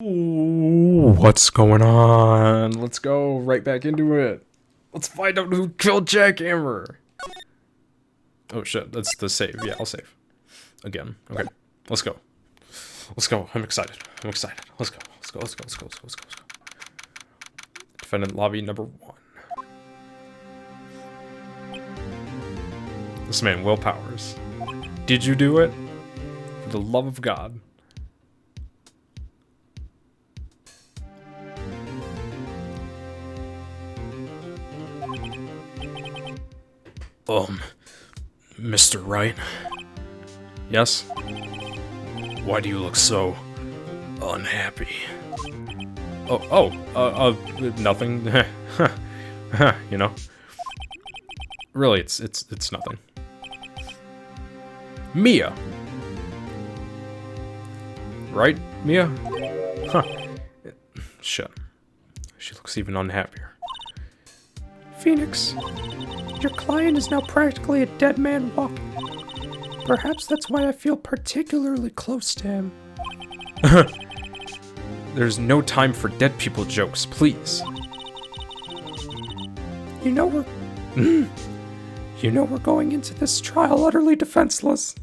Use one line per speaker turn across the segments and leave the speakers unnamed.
Ooh, what's going on? Let's go right back into it. Let's find out who killed Jackhammer. Oh shit, that's the save. Yeah, I'll save. Again. Okay. Let's go. Let's go. I'm excited. I'm excited. Let's go. Let's go. Let's go. Let's go. Let's go. Let's go. Let's go. Defendant lobby number 1. This man, Will Powers. Did you do it? For the love of God. Mr. Wright? Yes? Why do you look so unhappy? Nothing. You know? Really, it's nothing. Mia! Right, Mia? Huh. Shit. She looks even unhappier.
Phoenix, your client is now practically a dead man walking. Perhaps that's why I feel particularly close to him.
There's no time for dead people jokes, please.
You know we're going into this trial utterly defenseless.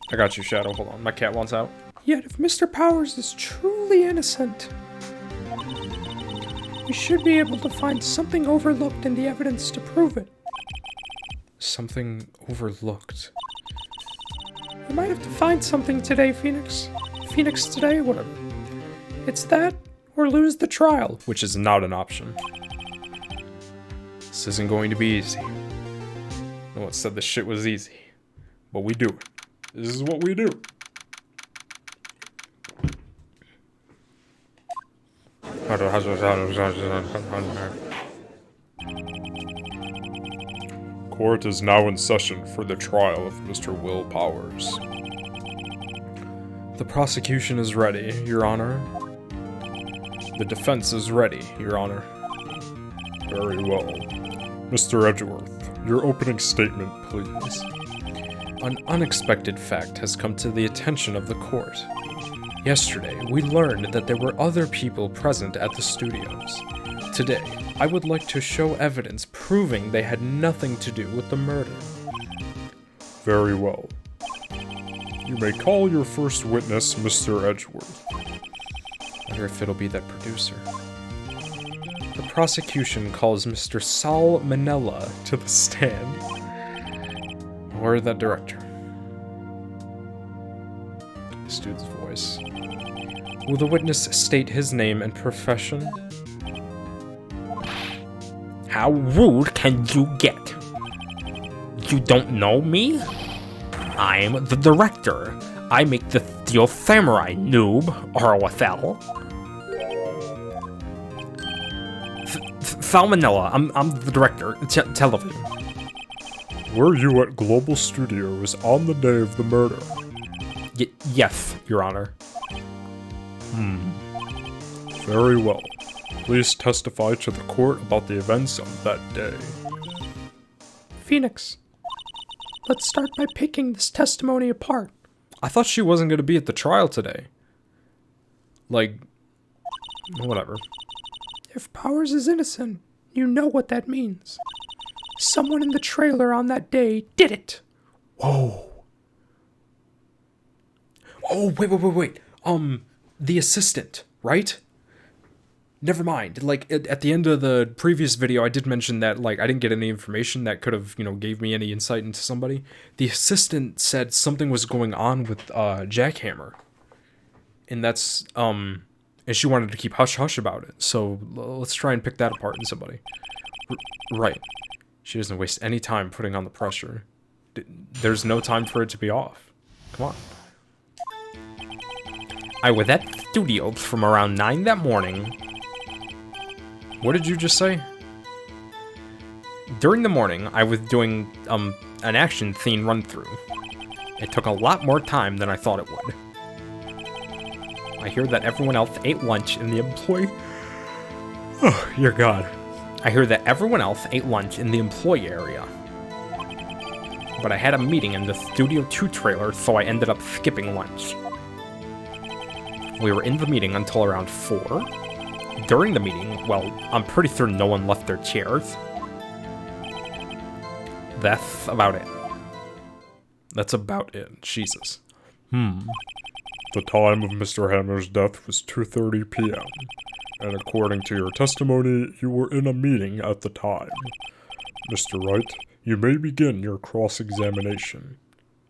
I got you, Shadow. Hold on, my cat wants out.
Yet if Mr. Powers is truly innocent, we should be able to find something overlooked in the evidence to prove it.
Something overlooked?
We might have to find something today, Phoenix. Phoenix today, whatever. It's that, or lose the trial.
Which is not an option. This isn't going to be easy. No one said this shit was easy. But we do it. This is what we do. Court is now in session for the trial of Mr. Will Powers. The prosecution is ready, Your Honor. The defense is ready, Your Honor. Very well. Mr. Edgeworth, your opening statement, please. An unexpected fact has come to the attention of the court. Yesterday, we learned that there were other people present at the studios. Today, I would like to show evidence proving they had nothing to do with the murder. Very well. You may call your first witness, Mr. Edgeworth. I wonder if it'll be that producer. The prosecution calls Mr. Saul Manella to the stand. Or that director. This dude's voice. Will the witness state his name and profession?
How rude can you get? You don't know me? I'm the director. I make the Steel Samurai, noob. ROFL. Salmonella. I'm the director. Television.
Were you at Global Studios on the day of the murder?
Yes, Your Honor.
Very well. Please testify to the court about the events of that day.
Phoenix, let's start by picking this testimony apart.
I thought she wasn't going to be at the trial today. Like, whatever.
If Powers is innocent, you know what that means. Someone in the trailer on that day did it.
Whoa. Oh, wait. The assistant, right? Never mind. Like, at the end of the previous video, I did mention that, like, I didn't get any information that could have, gave me any insight into somebody. The assistant said something was going on with, Jackhammer. And that's, and she wanted to keep hush-hush about it. So, let's try and pick that apart in somebody. Right. She doesn't waste any time putting on the pressure. There's no time for it to be off. Come on.
I was at the studios from around 9 that morning.
What did you just say?
During the morning, I was doing, an action scene run-through. It took a lot more time than I thought it would. I hear that everyone else ate lunch in the employee...
Oh, your God.
I hear that everyone else ate lunch in the employee area. But I had a meeting in the Studio 2 trailer, so I ended up skipping lunch. We were in the meeting until around 4. During the meeting, well, I'm pretty sure no one left their chairs. That's about it.
That's about it. Jesus. The time of Mr. Hammer's death was 2:30 p.m. And according to your testimony, you were in a meeting at the time. Mr. Wright, you may begin your cross-examination.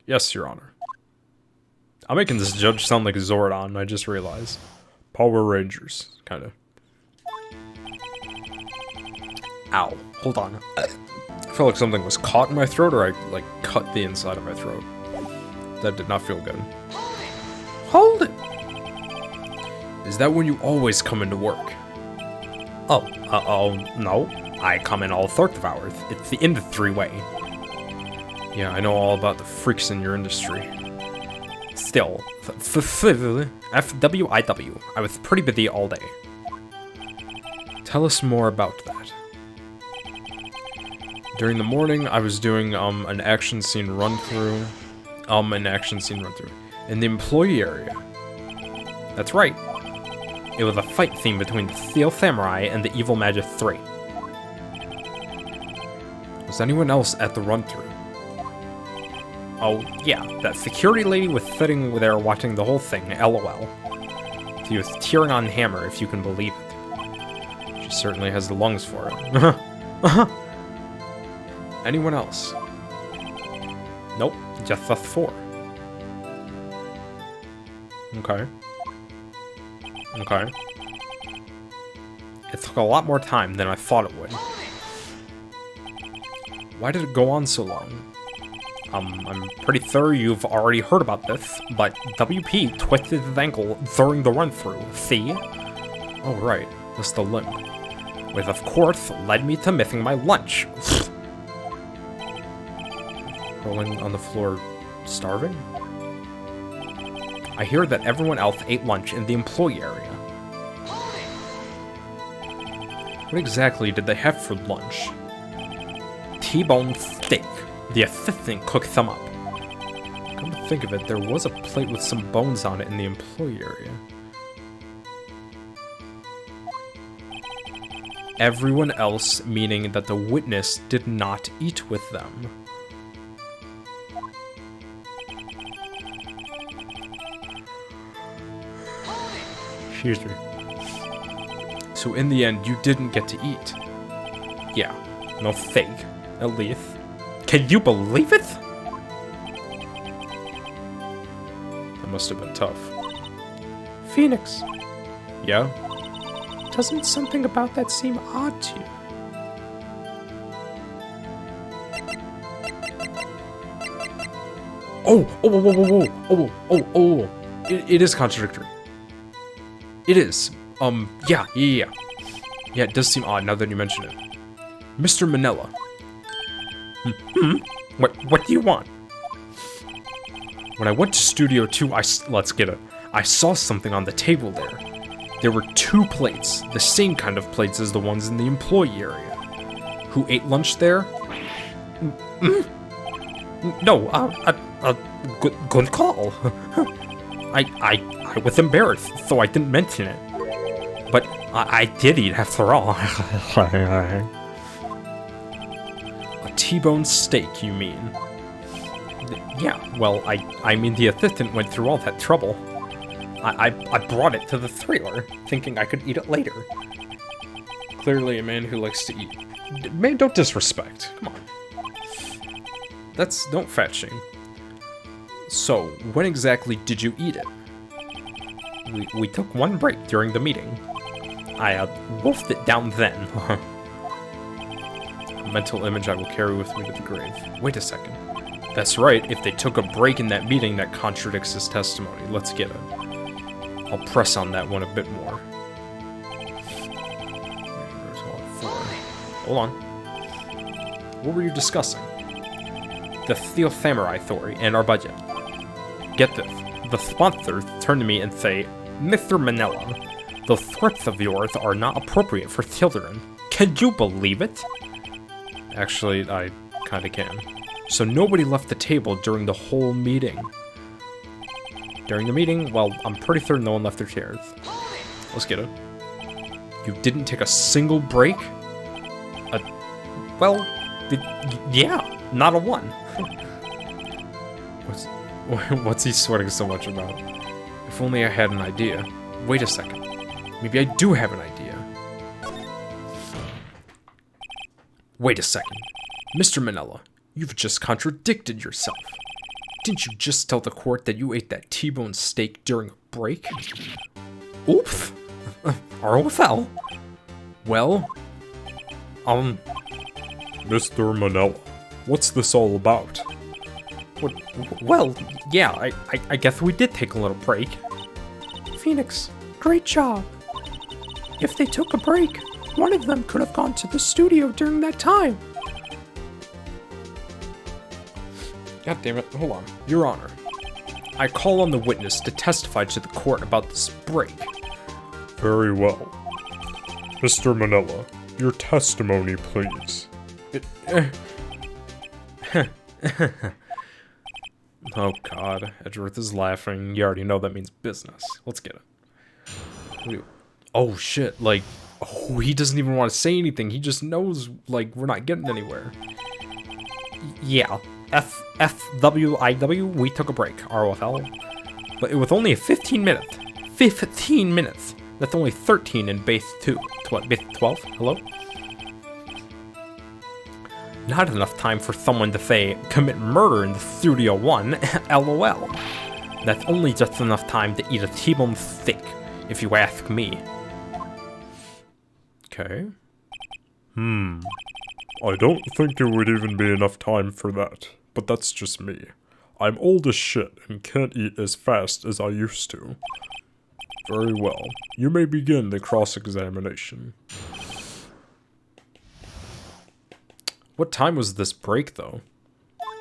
Yes, Your Honor. I'm making this judge sound like Zordon, I just realized. Power Rangers, kinda. Ow, hold on. I felt like something was caught in my throat, or I, like, cut the inside of my throat. That did not feel good.
Hold it!
Is that when you always come into work?
Oh, no. I come in all sorts of hours. It's the industry way.
Yeah, I know all about the freaks in your industry.
Still, FWIW. I was pretty busy all day.
Tell us more about that. During the morning, I was doing, an action scene run-through. In the employee area.
That's right. It was a fight scene between the Steel Samurai and the Evil Magistrate.
Was anyone else at the run-through?
Oh, yeah, that security lady was sitting there watching the whole thing, LOL. She was tearing on Hammer, if you can believe it.
She certainly has the lungs for it. Anyone else?
Nope, just us 4.
Okay.
It took a lot more time than I thought it would.
Why did it go on so long?
I'm pretty sure you've already heard about this, but WP twisted his ankle during the run-through, see?
Oh right, that's the limp.
Which of course led me to missing my lunch.
Rolling on the floor, starving?
I hear that everyone else ate lunch in the employee area.
What exactly did they have for lunch?
T-bone steak. The assistant cooked some up.
Come to think of it, there was a plate with some bones on it in the employee area. Everyone else, meaning that the witness did not eat with them.
Excuse me.
So in the end, you didn't get to eat.
Yeah, no steak, at least. Can you believe it?
That must have been tough.
Phoenix,
Yeah?
doesn't something about that seem odd to you?
Oh. It is contradictory. It is. Yeah. Yeah, it does seem odd now that you mention it. Mr. Manila.
What do you want?
When I went to Studio 2, let's get it. I saw something on the table there. There were 2 plates, the same kind of plates as the ones in the employee area. Who ate lunch there?
No, good call. I was embarrassed, so I didn't mention it. But I did eat after all.
A T-bone steak, you mean?
Yeah, well, I mean the assistant went through all that trouble. I brought it to the trailer, thinking I could eat it later.
Clearly a man who likes to eat. Man, don't disrespect. Come on. Don't fat shame. So, when exactly did you eat it?
We took one break during the meeting. I wolfed it down then.
A mental image I will carry with me to the grave. Wait a second. That's right, if they took a break in that meeting, that contradicts his testimony. Let's get it. I'll press on that one a bit more. Hold on. What were you discussing?
The Steel Samurai story and our budget. Get this, the sponsors turn to me and say, Mr. Manila, those threats of yours are not appropriate for children. Can you believe it?
Actually, I kinda can. So nobody left the table during the whole meeting.
During the meeting, well, I'm pretty certain no one left their chairs. Let's get it. You didn't take a single break? Yeah, not a one. What's he sweating so much about? If only I had an idea. Wait a second. Maybe I do have an idea. Wait a second. Mr. Manella, you've just contradicted yourself. Didn't you just tell the court that you ate that T-bone steak during a break? Oops. ROFL. Well,
Mr. Manella, what's this all about?
well, yeah, I guess we did take a little break.
Phoenix, great job. If they took a break, one of them could have gone to the studio during that time.
God damn it, hold on. Your Honor, I call on the witness to testify to the court about this break.
Very well. Mr. Manella, your testimony, please.
Oh god, Edgeworth is laughing. You already know that means business. Let's get it. Oh shit, like, oh, he doesn't even want to say anything. He just knows, like, we're not getting anywhere. Yeah, FWIW, we took a break, ROFL. But it was only a 15 minutes. 15 minutes! That's only 13 in base 2. What, base 12? Hello? Not enough time for someone to say, commit murder in the Studio 1, LOL. That's only just enough time to eat a T-bone steak, if you ask me. Okay.
I don't think there would even be enough time for that, but that's just me. I'm old as shit and can't eat as fast as I used to. Very well. You may begin the cross-examination.
What time was this break, though?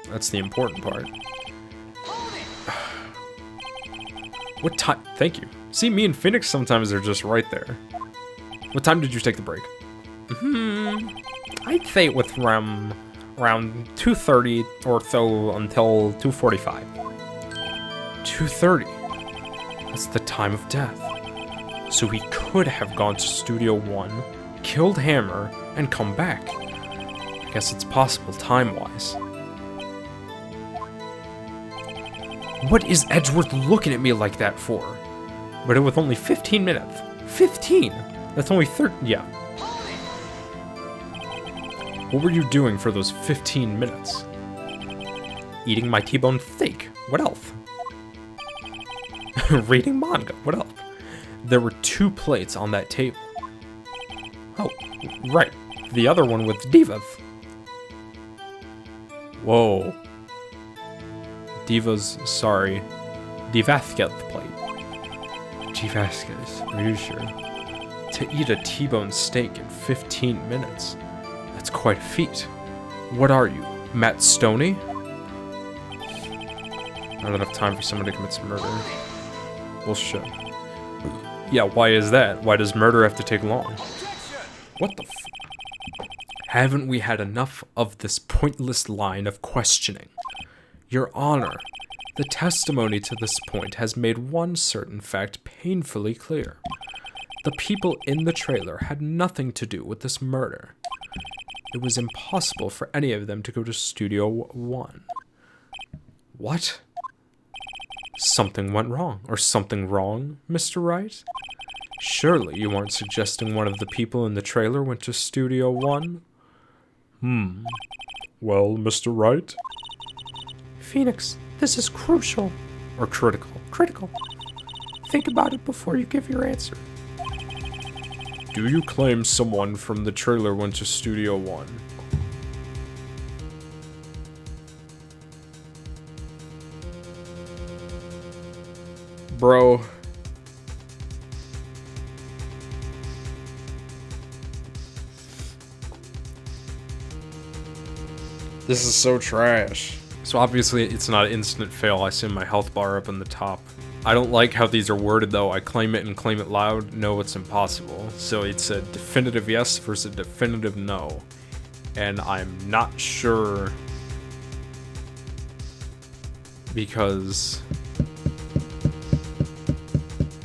That's the important part. What time? Thank you. See, me and Phoenix sometimes are just right there. What time did you take the break? I'd say it was around 2:30 or so until 2:45. 2:30? That's the time of death. So he could have gone to Studio 1, killed Hammer, and come back. I guess it's possible time-wise. What is Edgeworth looking at me like that for? But it was only 15 minutes. 15? That's only 30. Yeah. What were you doing for those 15 minutes? Eating my T-bone steak. What else? Reading manga. What else? There were 2 plates on that table. Oh, right. The other one with divas. Whoa. Divas, sorry. Divasquez plate. Divasquez, are you sure? To eat a T-bone steak in 15 minutes. That's quite a feat. What are you, Matt Stoney? Not enough time for someone to commit some murder. Bullshit. Yeah, why is that? Why does murder have to take long? What the f- Haven't we had enough of this pointless line of questioning? Your Honor, the testimony to this point has made one certain fact painfully clear. The people in the trailer had nothing to do with this murder. It was impossible for any of them to go to Studio 1. What? Something went wrong, or something wrong, Mr. Wright? Surely you aren't suggesting one of the people in the trailer went to Studio 1?
Well, Mr. Wright?
Phoenix, this is crucial.
Or critical?
Critical. Think about it before you give your answer.
Do you claim someone from the trailer went to Studio 1?
Bro. This is so trash. So obviously it's not an instant fail. I see my health bar up in the top. I don't like how these are worded though. I claim it and claim it loud. No, it's impossible. So it's a definitive yes versus a definitive no. And I'm not sure because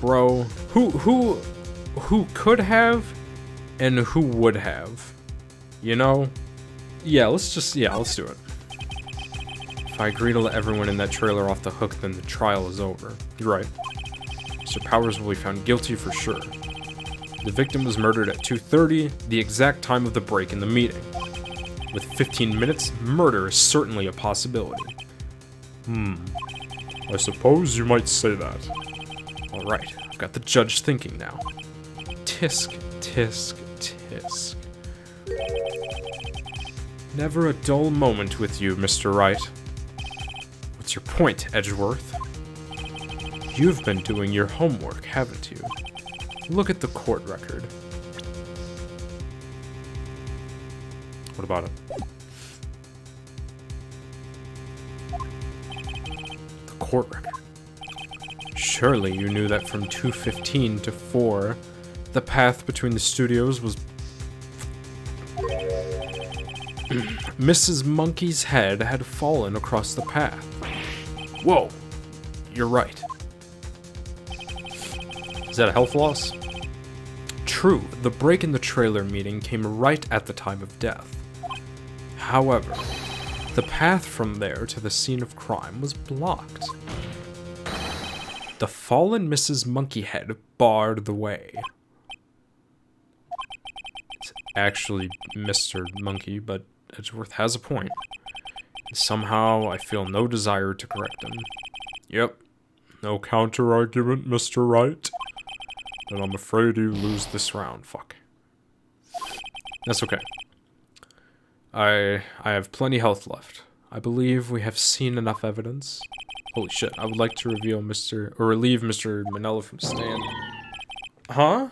Bro, who could have and who would have? You know? Yeah, let's do it. If I agree to let everyone in that trailer off the hook, then the trial is over. You're right. Mr. Powers will be found guilty for sure. The victim was murdered at 2:30, the exact time of the break in the meeting. With 15 minutes, murder is certainly a possibility.
I suppose you might say that.
Alright, I've got the judge thinking now. Tisk, tisk, tisk. Never a dull moment with you, Mr. Wright. What's your point, Edgeworth? You've been doing your homework, haven't you? Look at the court record. What about it? The court record. Surely you knew that from 2:15 to 4, the path between the studios was... Mrs. Monkey's head had fallen across the path. Whoa, you're right. Is that a health loss? True, the break in the trailer meeting came right at the time of death. However, the path from there to the scene of crime was blocked. The fallen Mrs. Monkeyhead barred the way. It's actually Mr. Monkey, but Edgeworth has a point. Somehow, I feel no desire to correct him.
Yep. No counter-argument, Mr. Wright? Then I'm afraid you lose this round.
Fuck. That's okay. I have plenty health left. I believe we have seen enough evidence. Holy shit, I would like to relieve Mr. Manella from stand. Huh?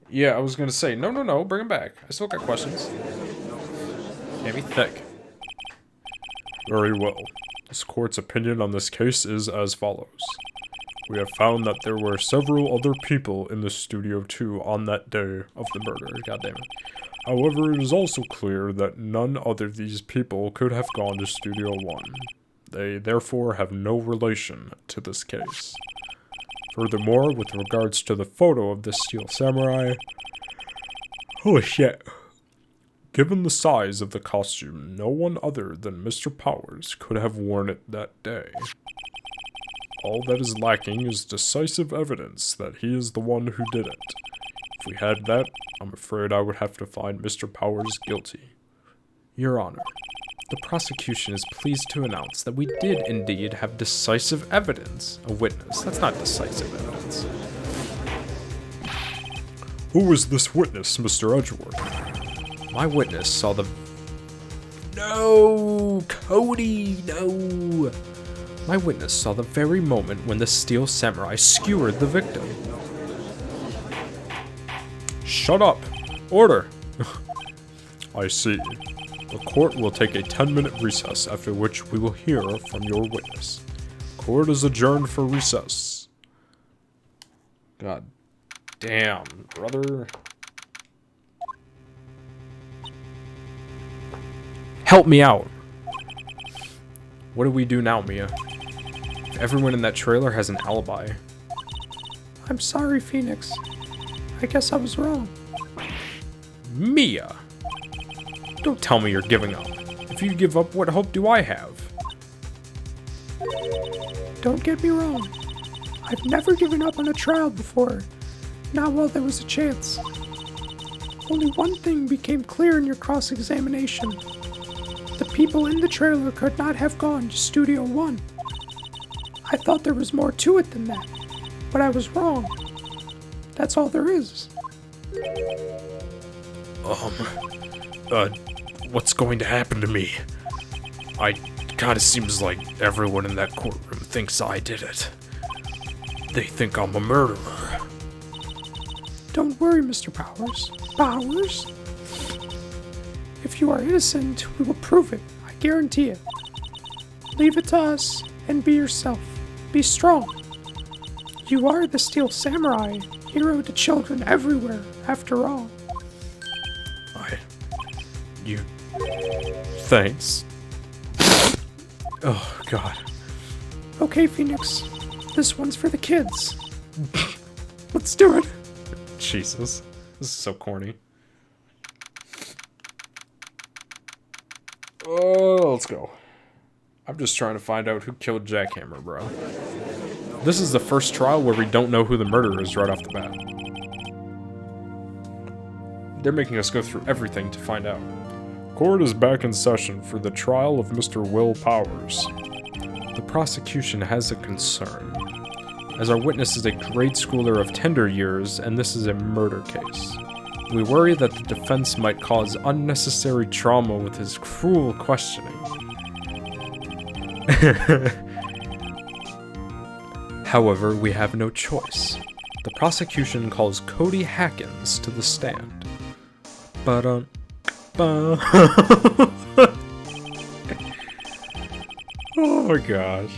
Yeah, I was gonna say, no, bring him back. I still got questions. Can't be thick.
Very well. This court's opinion on this case is as follows. We have found that there were several other people in the Studio 2 on that day of the murder.
God damn it.
However, it is also clear that none other of these people could have gone to Studio 1. They therefore have no relation to this case. Furthermore, with regards to the photo of the Steel Samurai... Holy shit. Given the size of the costume, no one other than Mr. Powers could have worn it that day. All that is lacking is decisive evidence that he is the one who did it. If we had that, I'm afraid I would have to find Mr. Powers guilty.
Your Honor, the prosecution is pleased to announce that we did indeed have decisive evidence. A witness. That's not decisive evidence.
Who is this witness, Mr. Edgeworth?
My witness saw the... No! Cody, no! My witness saw the very moment when the Steel Samurai skewered the victim.
Shut up! Order! I see. The court will take a 10-minute recess, after which we will hear from your witness. Court is adjourned for recess.
God damn, brother. Help me out. What do we do now, Mia? Everyone in that trailer has an alibi.
I'm sorry, Phoenix. I guess I was wrong.
Mia! Don't tell me you're giving up. If you give up, what hope do I have?
Don't get me wrong. I've never given up on a trial before. Not while there was a chance. Only one thing became clear in your cross-examination. The people in the trailer could not have gone to Studio 1. I thought there was more to it than that, but I was wrong. That's all there is.
What's going to happen to me? God, it seems like everyone in that courtroom thinks I did it. They think I'm a murderer.
Don't worry, Mr. Powers. Powers? If you are innocent, we will prove it. I guarantee it. Leave it to us, and be yourself. Be strong. You are the Steel Samurai, hero to children everywhere, after all.
Thanks. Oh, God.
Okay, Phoenix. This one's for the kids. Let's do it.
Jesus. This is so corny. Oh, let's go. I'm just trying to find out who killed Jackhammer, bro. This is the first trial where we don't know who the murderer is right off the bat. They're making us go through everything to find out. Court is back in session for the trial of Mr. Will Powers. The prosecution has a concern, as our witness is a grade schooler of tender years, and this is a murder case. We worry that the defense might cause unnecessary trauma with his cruel questioning. However, we have no choice. The prosecution calls Cody Hackins to the stand. Oh my gosh.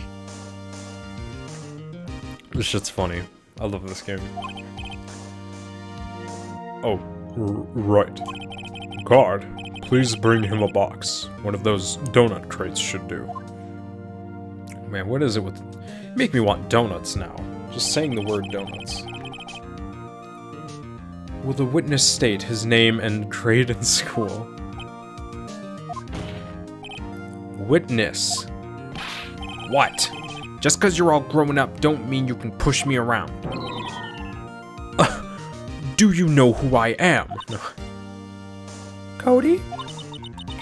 This shit's funny. I love this game. Oh, right. Guard, please bring him a box. One of those donut crates should do. Man, what is it with... Make me want donuts now. Just saying the word donuts. Will the witness state his name and grade in school? Witness. What? Just because you're all grown up don't mean you can push me around. Do you know who I am?
Cody,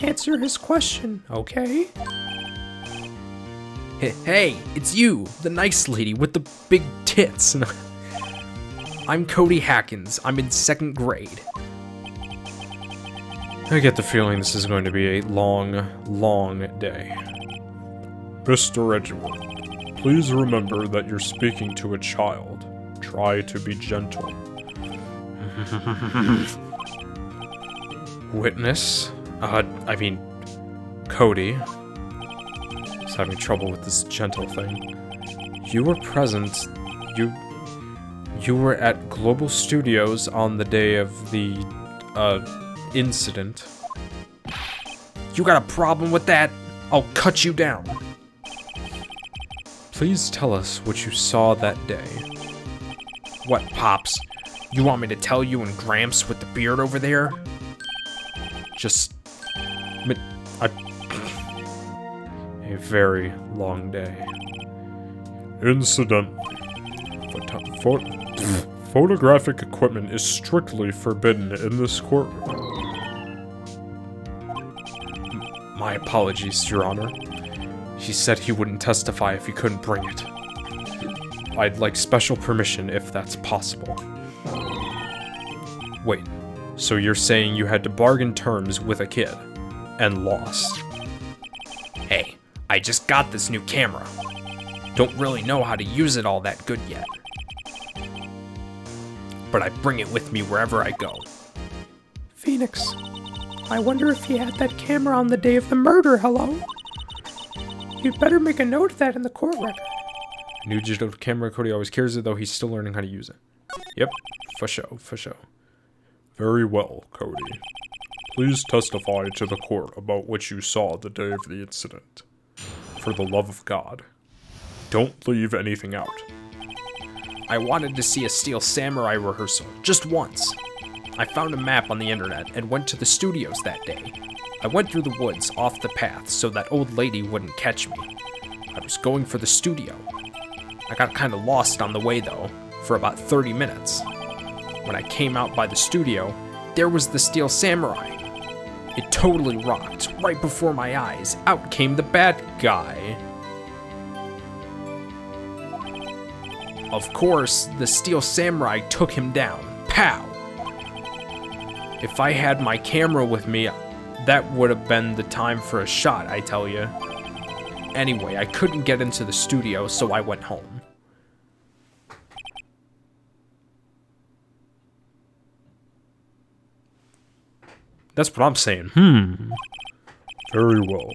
answer his question, okay?
Hey, it's you, the nice lady with the big tits. I'm Cody Hackins. I'm in 2nd grade.
I get the feeling this is going to be a long, long day. Mr. Edgeworth, please remember that you're speaking to a child. Try to be gentle. Witness? Cody. He's having trouble with this gentle thing. You were present. You were at Global Studios on the day of the, incident.
You got a problem with that? I'll cut you down.
Please tell us what you saw that day.
What, Pops? You want me to tell you and Gramps with the beard over there?
Just... a very long day. Incident. Photographic equipment is strictly forbidden in this courtroom. My apologies, Your Honor. He said he wouldn't testify if he couldn't bring it. I'd like special permission if that's possible. Wait, so you're saying you had to bargain terms with a kid and lost?
Hey, I just got this new camera. Don't really know how to use it all that good yet. But I bring it with me wherever I go.
Phoenix, I wonder if he had that camera on the day of the murder, hello? You'd better make a note of that in the court record.
New digital camera, Cody always carries it, though he's still learning how to use it. Yep, for sure, for sure. Very well, Cody. Please testify to the court about what you saw the day of the incident. For the love of God, don't leave anything out.
I wanted to see a Steel Samurai rehearsal, just once. I found a map on the internet and went to the studios that day. I went through the woods off the path so that old lady wouldn't catch me. I was going for the studio. I got kind of lost on the way though, for about 30 minutes. When I came out by the studio, there was the Steel Samurai. It totally rocked. Right before my eyes, out came the bad guy. Of course, the Steel Samurai took him down. Pow! If I had my camera with me, that would have been the time for a shot, I tell you. Anyway, I couldn't get into the studio, so I went home.
That's what I'm saying. Very well.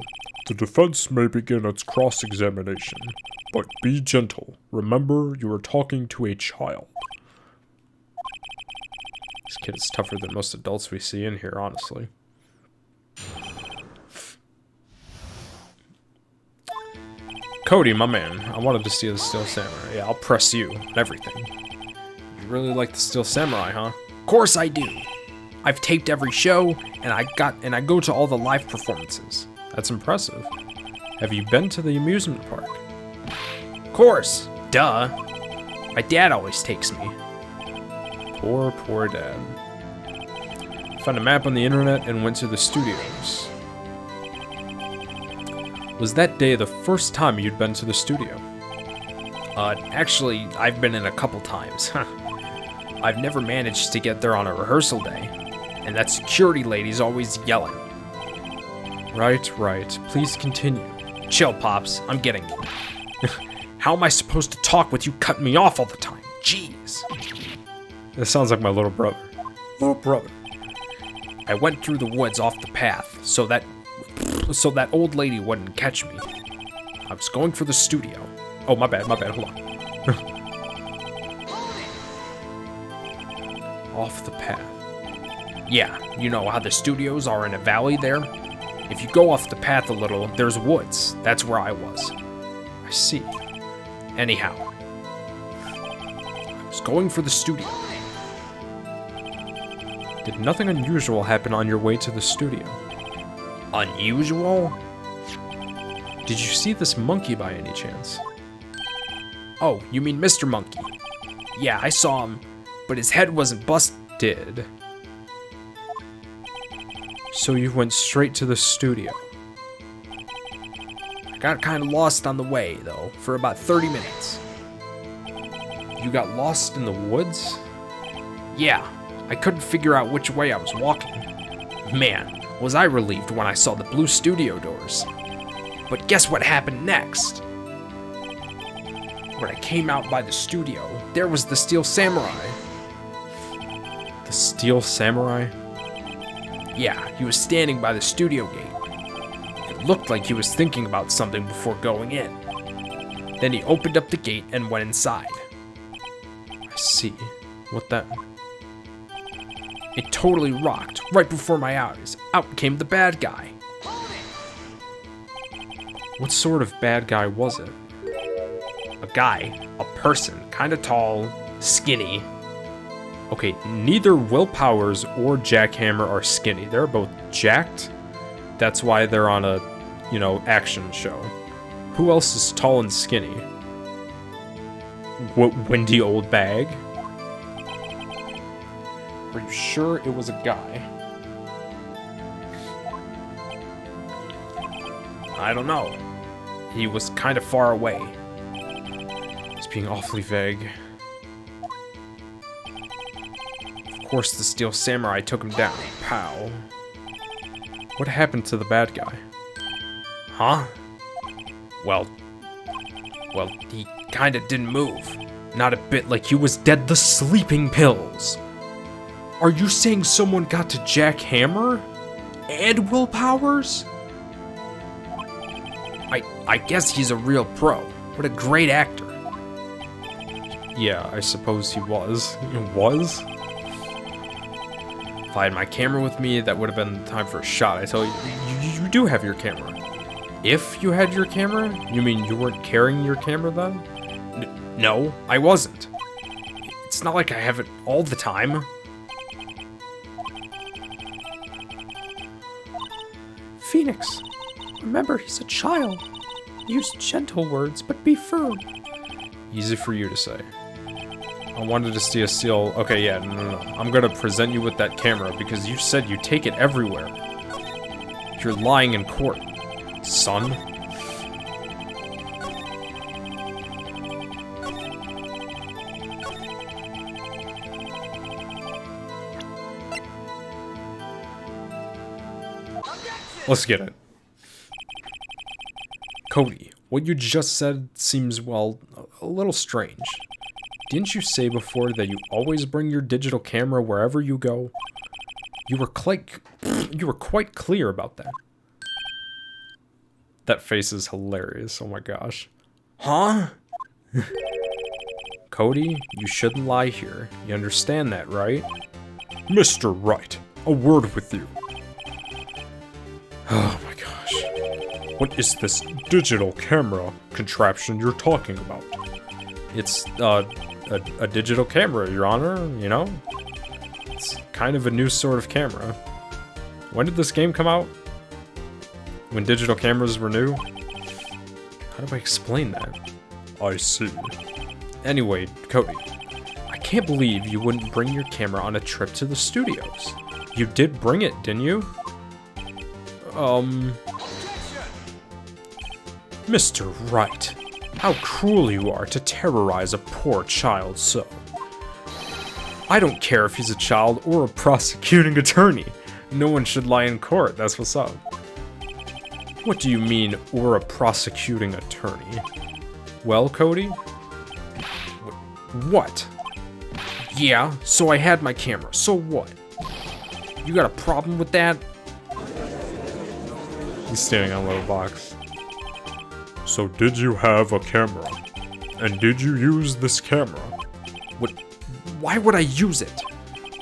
The defense may begin its cross-examination, but be gentle. Remember, you are talking to a child. This kid is tougher than most adults we see in here, honestly. Cody, my man, I wanted to see the Steel Samurai. Yeah, I'll press you and everything. You really like the Steel Samurai, huh?
Of course I do. I've taped every show, and I go to all the live performances.
That's impressive. Have you been to the amusement park?
Of course, duh. My dad always takes me.
Poor dad. Found a map on the internet and went to the studios. Was that day the first time you'd been to the studio?
Actually, I've been in a couple times. I've never managed to get there on a rehearsal day, and that security lady's always yelling.
Right. Please continue.
Chill, Pops. I'm getting it. How am I supposed to talk with you cutting me off all the time? Jeez.
This sounds like my little brother. Little brother.
I went through the woods off the path so that old lady wouldn't catch me. I was going for the studio. Oh, my bad, hold on.
Off the path.
Yeah, you know how the studios are in a valley there? If you go off the path a little, there's woods. That's where I was.
I see.
Anyhow, I was going for the studio.
Did nothing unusual happen on your way to the studio?
Unusual?
Did you see this monkey by any chance?
Oh, you mean Mr. Monkey? Yeah, I saw him, but his head wasn't busted.
So you went straight to the studio?
I got kind of lost on the way, though, for about 30 minutes.
You got lost in the woods?
Yeah, I couldn't figure out which way I was walking. Man, was I relieved when I saw the blue studio doors. But guess what happened next? When I came out by the studio, there was the Steel Samurai.
The Steel Samurai?
Yeah, he was standing by the studio gate. It looked like he was thinking about something before going in. Then he opened up the gate and went inside.
I see. What that?
It totally rocked. Right before my eyes, out came the bad guy.
What sort of bad guy was it?
A guy, a person, kinda tall, skinny.
Okay, neither Will Powers or Jack Hammer are skinny. They're both jacked. That's why they're on a, action show. Who else is tall and skinny? Wendy Old Bag? Are you sure it was a guy?
I don't know. He was kind of far away.
He's being awfully vague.
Of course, the Steel Samurai took him down. Pow.
What happened to the bad guy?
Huh? Well, he kinda didn't move. Not a bit, like he was dead.
The sleeping pills! Are you saying someone got to Jack Hammer? And Will Powers?
I guess he's a real pro. What a great actor.
Yeah, I suppose he was. He was?
If I had my camera with me, that would have been time for a shot. I tell you.
You do have your camera. If you had your camera? You mean you weren't carrying your camera then?
No, I wasn't. It's not like I have it all the time.
Phoenix, remember he's a child. Use gentle words, but be firm.
Easy for you to say. I wanted to see a seal. Okay, yeah, no. I'm gonna present you with that camera because you said you take it everywhere. You're lying in court, son. Let's get it. Cody, what you just said seems, well, a little strange. Didn't you say before that you always bring your digital camera wherever you go? You were quite clear about that. That face is hilarious, oh my gosh.
Huh?
Cody, you shouldn't lie here. You understand that, right? Mr. Wright, a word with you. Oh my gosh. What is this digital camera contraption you're talking about? It's, a digital camera, Your Honor, you know? It's kind of a new sort of camera. When did this game come out? When digital cameras were new? How do I explain that?
I see.
Anyway, Cody, I can't believe you wouldn't bring your camera on a trip to the studios. You did bring it, didn't you? Mr. Wright, how cruel you are to terrorize a poor child so. I don't care if he's a child or a prosecuting attorney. No one should lie in court, that's what's up. What do you mean, or a prosecuting attorney? Well, Cody? What? Yeah, so I had my camera, so what? You got a problem with that? He's standing on a little box.
So did you have a camera? And did you use this camera?
What? Why would I use it?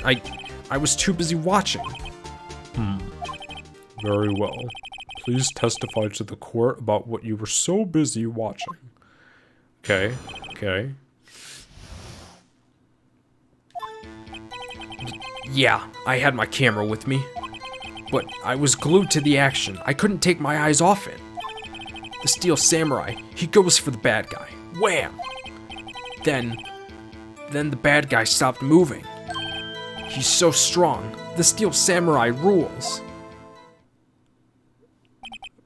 I was too busy watching.
Very well. Please testify to the court about what you were so busy watching.
Okay. Yeah, I had my camera with me. But I was glued to the action. I couldn't take my eyes off it. The Steel Samurai, he goes for the bad guy. Wham! Then the bad guy stopped moving. He's so strong. The Steel Samurai rules.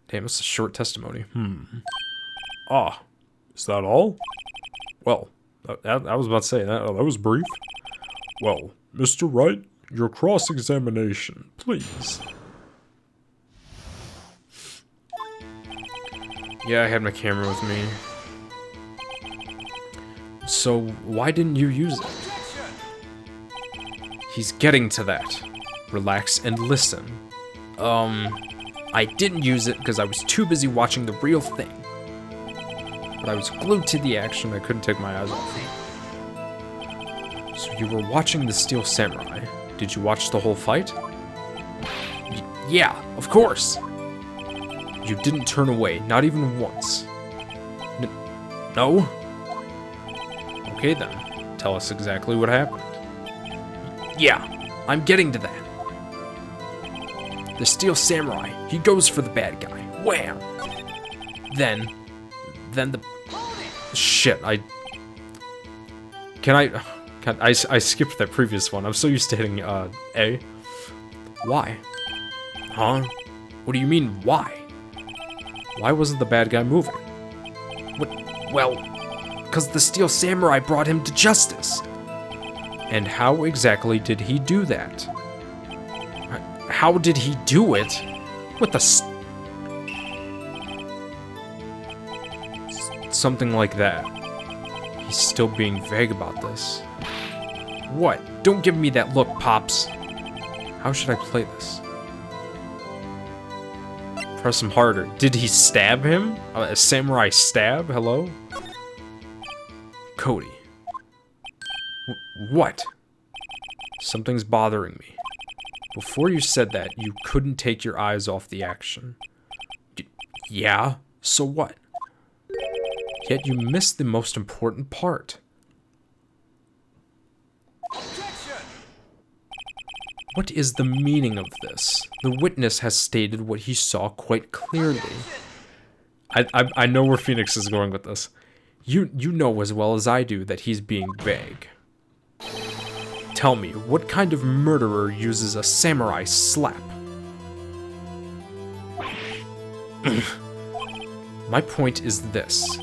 Damn, it's a short testimony.
Ah, is that all?
Well, I was about to say, that was brief.
Well, Mr. Wright, your cross-examination, please.
Yeah, I had my camera with me. So, why didn't you use it? He's getting to that. Relax and listen. I didn't use it because I was too busy watching the real thing. But I was glued to the action, I couldn't take my eyes off it. So you were watching the Steel Samurai. Did you watch the whole fight? Yeah, of course! You didn't turn away, not even once. No? Okay then, tell us exactly what happened. Yeah, I'm getting to that. The Steel Samurai, he goes for the bad guy. Wham! Then the... Shit, I skipped that previous one. I'm so used to hitting, A. Why? Huh? What do you mean, why? Why wasn't the bad guy moving? What? Well, because the Steel Samurai brought him to justice. And how exactly did he do that? How did he do it? With the something like that. He's still being vague about this. What? Don't give me that look, Pops. How should I play this? Press him harder. Did he stab him? A samurai stab? Hello? Cody. What? Something's bothering me. Before you said that, you couldn't take your eyes off the action. Yeah? So what? Yet you missed the most important part. What is the meaning of this? The witness has stated what he saw quite clearly. I know where Phoenix is going with this. You know as well as I do that he's being vague. Tell me, what kind of murderer uses a samurai slap? My point is this.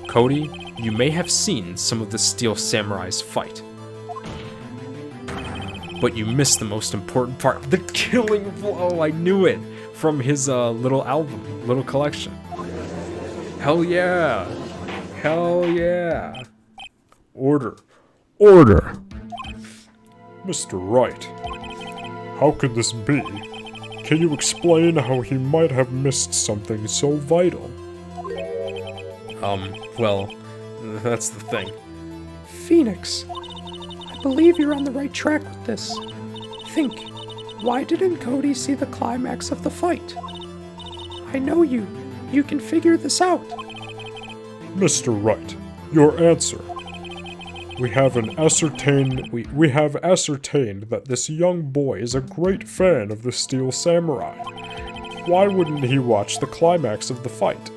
Cody, you may have seen some of the Steel Samurais fight. But you missed the most important part. The killing blow, I knew it! From his little album, little collection. Hell yeah! Hell yeah!
Order. Order! Mr. Wright, how could this be? Can you explain how he might have missed something so vital?
Well, that's the thing.
Phoenix, I believe you're on the right track with this. Think, why didn't Cody see the climax of the fight? I know you. You can figure this out.
Mr. Wright, your answer.
We have ascertained that this young boy is a great fan of the Steel Samurai. Why wouldn't he watch the climax of the fight?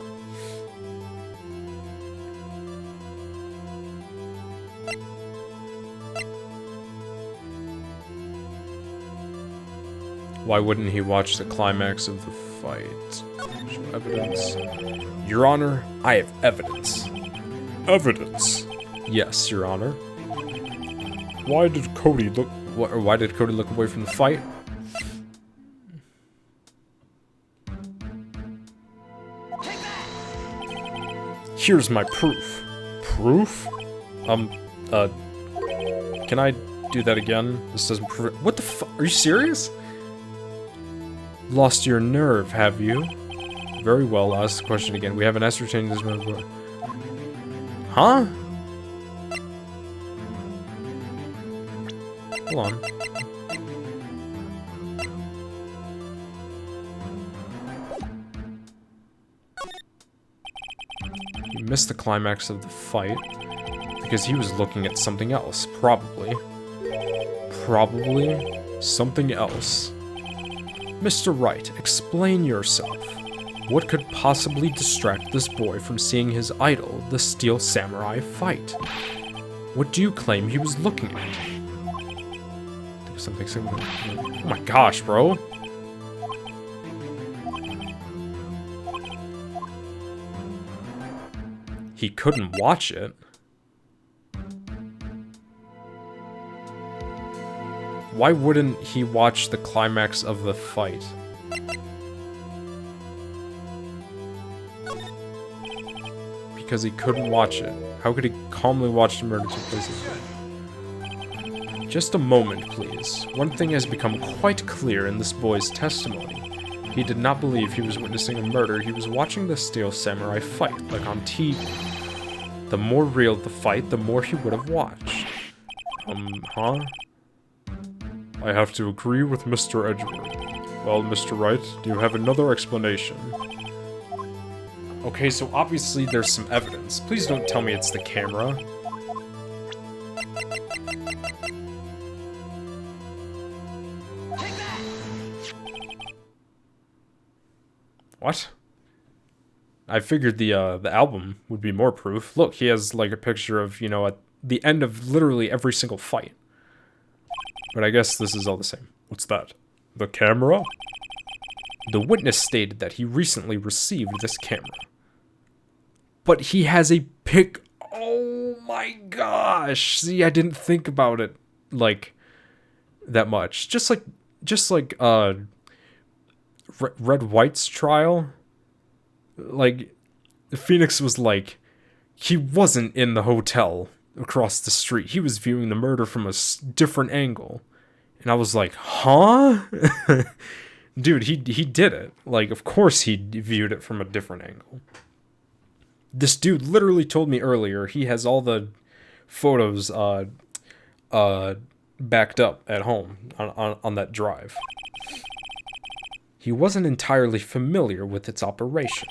Why wouldn't he watch the climax of the fight? Show evidence. Your Honor, I have evidence.
Evidence.
Yes, Your Honor.
Why did Cody look...
Why did Cody look away from the fight? Here's my proof.
Proof?
Can I do that again? This doesn't prove it. What the fuck? Are you serious? Lost your nerve, have you? Very well, I'll ask the question again. We haven't ascertained this member. Huh? Hold on. He missed the climax of the fight because he was looking at something else. Probably something else. Mr. Wright, explain yourself. What could possibly distract this boy from seeing his idol, the Steel Samurai, fight? What do you claim he was looking at? Something. Oh my gosh, bro. He couldn't watch it. Why wouldn't he watch the climax of the fight? Because he couldn't watch it. How could he calmly watch the murder take place? Just a moment, please. One thing has become quite clear in this boy's testimony. He did not believe he was witnessing a murder. He was watching the Steel Samurai fight, like on TV. The more real the fight, the more he would have watched. Huh?
I have to agree with Mr. Edgeworth. Well, Mr. Wright, do you have another explanation?
Okay, so obviously there's some evidence. Please don't tell me it's the camera. What? I figured the album would be more proof. Look, he has like a picture of, you know, at the end of literally every single fight. But I guess this is all the same.
What's that? The camera?
The witness stated that he recently received this camera. But he has a pic. Oh my gosh. See, I didn't think about it like that much. Just like Red White's trial. Like Phoenix was like, he wasn't in the hotel across the street. He was viewing the murder from a different angle. And I was like, huh? Dude, he did it. Like, of course he viewed it from a different angle. This dude literally told me earlier he has all the photos backed up at home on that drive. He wasn't entirely familiar with its operation.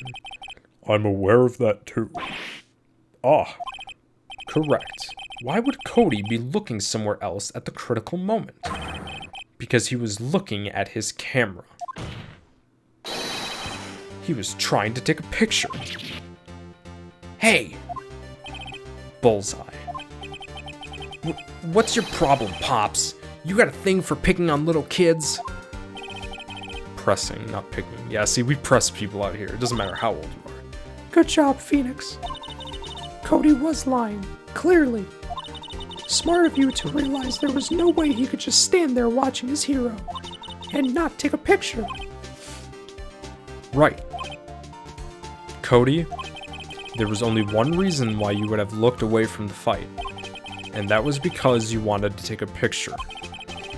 I'm aware of that too.
Ah, correct. Why would Cody be looking somewhere else at the critical moment? Because he was looking at his camera. He was trying to take a picture. Hey! Bullseye. What's your problem, Pops? You got a thing for picking on little kids? Pressing, not picking. Yeah, see, we press people out here. It doesn't matter how old you are.
Good job, Phoenix. Cody was lying, clearly. Smart of you to realize there was no way he could just stand there watching his hero and not take a picture.
Right. Cody, there was only one reason why you would have looked away from the fight, and that was because you wanted to take a picture.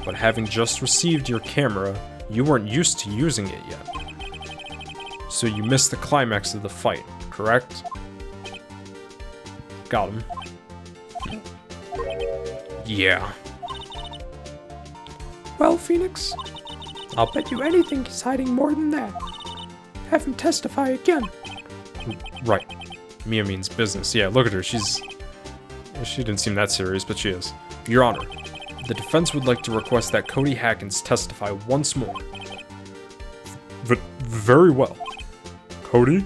But having just received your camera, you weren't used to using it yet. So you missed the climax of the fight, correct? Got him. Yeah.
Well, Phoenix, I'll bet you anything he's hiding more than that. Have him testify again.
Right. Mia means business. Yeah, look at her.
She didn't seem that serious, but she is. Your Honor, the defense would like to request that Cody Hackins testify once more.
Very well. Cody,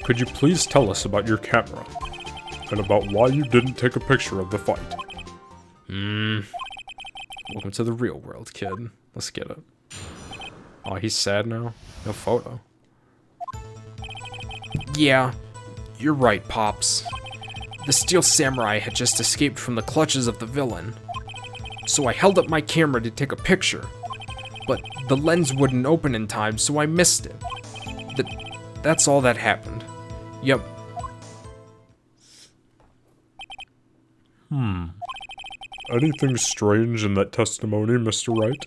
could you please tell us about your camera? And about why you didn't take a picture of the fight?
Welcome to the real world, kid. Let's get it. Oh, he's sad now? No photo. Yeah, you're right, Pops. The Steel Samurai had just escaped from the clutches of the villain. So I held up my camera to take a picture. But the lens wouldn't open in time, so I missed it. That's all that happened. Yep.
Anything strange in that testimony, Mr. Wright?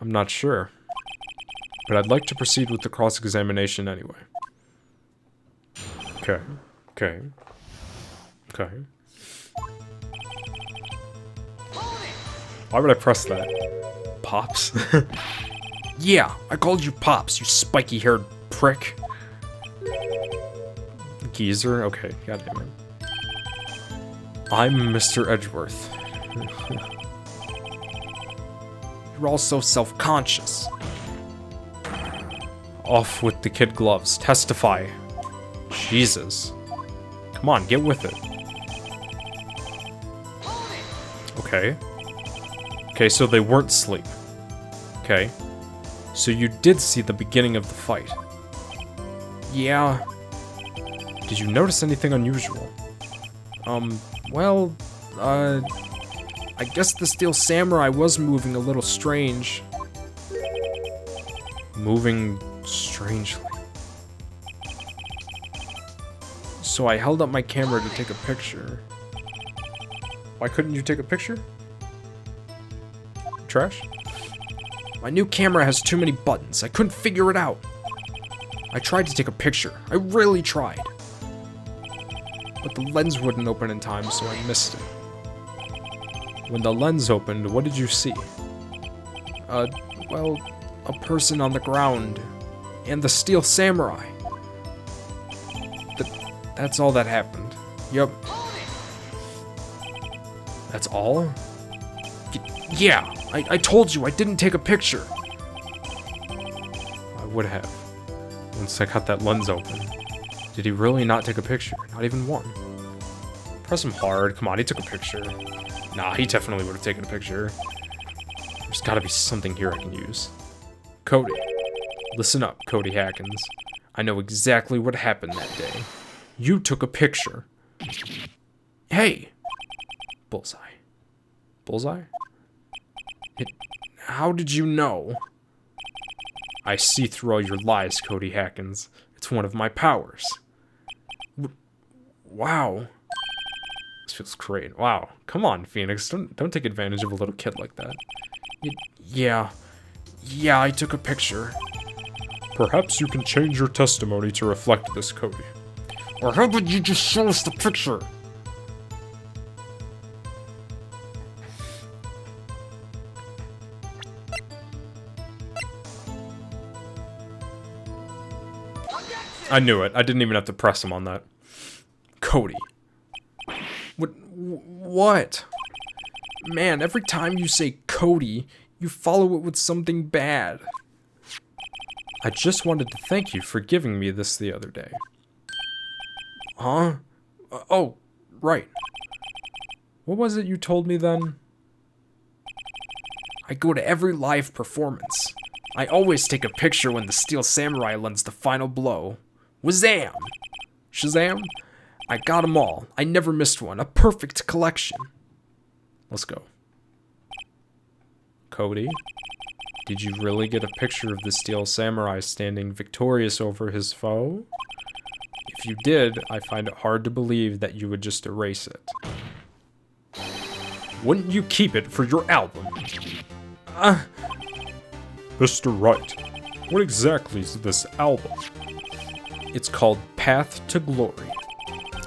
I'm not sure. But I'd like to proceed with the cross-examination anyway.
Okay.
Why would I press that? Pops? Yeah, I called you Pops, you spiky-haired prick. Geezer? Okay, goddamn it. I'm Mr. Edgeworth. You're all so self-conscious. Off with the kid gloves. Testify. Jesus. Come on, get with it. Okay. Okay, so they weren't asleep. Okay. So you did see the beginning of the fight. Yeah. Did you notice anything unusual? Well, I guess the Steel Samurai was moving a little strange. Moving strangely. So I held up my camera to take a picture. Why couldn't you take a picture? Trash? My new camera has too many buttons. I couldn't figure it out. I tried to take a picture. I really tried. But the lens wouldn't open in time, so I missed it. When the lens opened, what did you see? Well, a person on the ground. And the Steel Samurai. That's all that happened. Yup. That's all? Yeah, I told you I didn't take a picture. I would have. Once I got that lens open. Did he really not take a picture? Not even one. Press him hard. Come on, he took a picture. Nah, he definitely would have taken a picture. There's gotta be something here I can use. Cody. Listen up, Cody Hackins. I know exactly what happened that day. You took a picture. Hey! Bullseye. Bullseye? How did you know? I see through all your lies, Cody Hackins. It's one of my powers. Wow. This feels great. Wow. Come on, Phoenix. Don't take advantage of a little kid like that. Yeah, I took a picture.
Perhaps you can change your testimony to reflect this, Cody.
Or how about you just show us the picture?
I knew it. I didn't even have to press him on that. Cody. What? Man, every time you say Cody, you follow it with something bad. I just wanted to thank you for giving me this the other day. Huh? Oh, right. What was it you told me then? I go to every live performance. I always take a picture when the Steel Samurai lands the final blow. Wazam! Shazam! I got them all. I never missed one. A perfect collection. Let's go. Cody, did you really get a picture of the Steel Samurai standing victorious over his foe? If you did, I find it hard to believe that you would just erase it. Wouldn't you keep it for your album?
Mr. Wright, what exactly is this album?
It's called Path to Glory.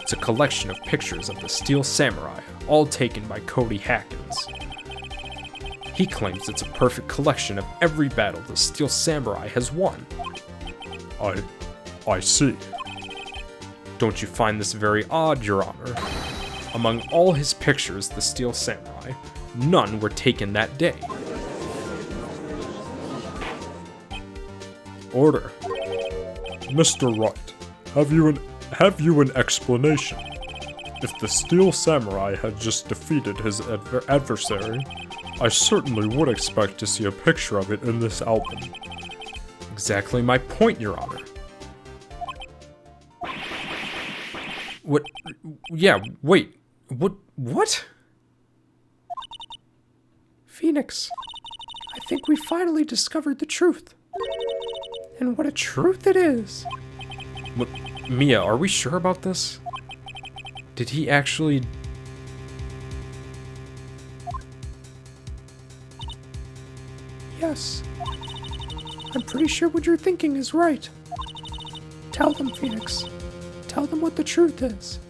It's a collection of pictures of the Steel Samurai, all taken by Cody Hackins. He claims it's a perfect collection of every battle the Steel Samurai has won.
I see.
Don't you find this very odd, Your Honor? Among all his pictures, the Steel Samurai, none were taken that day.
Order. Mr. Wright, have you an explanation? If the Steel Samurai had just defeated his adversary, I certainly would expect to see a picture of it in this album.
Exactly my point, Your Honor. What? Yeah, wait. What?
Phoenix, I think we finally discovered the truth. And what a truth it is!
What, Mia, are we sure about this? Did he actually...
Yes. I'm pretty sure what you're thinking is right. Tell them, Phoenix. Tell them what the truth is.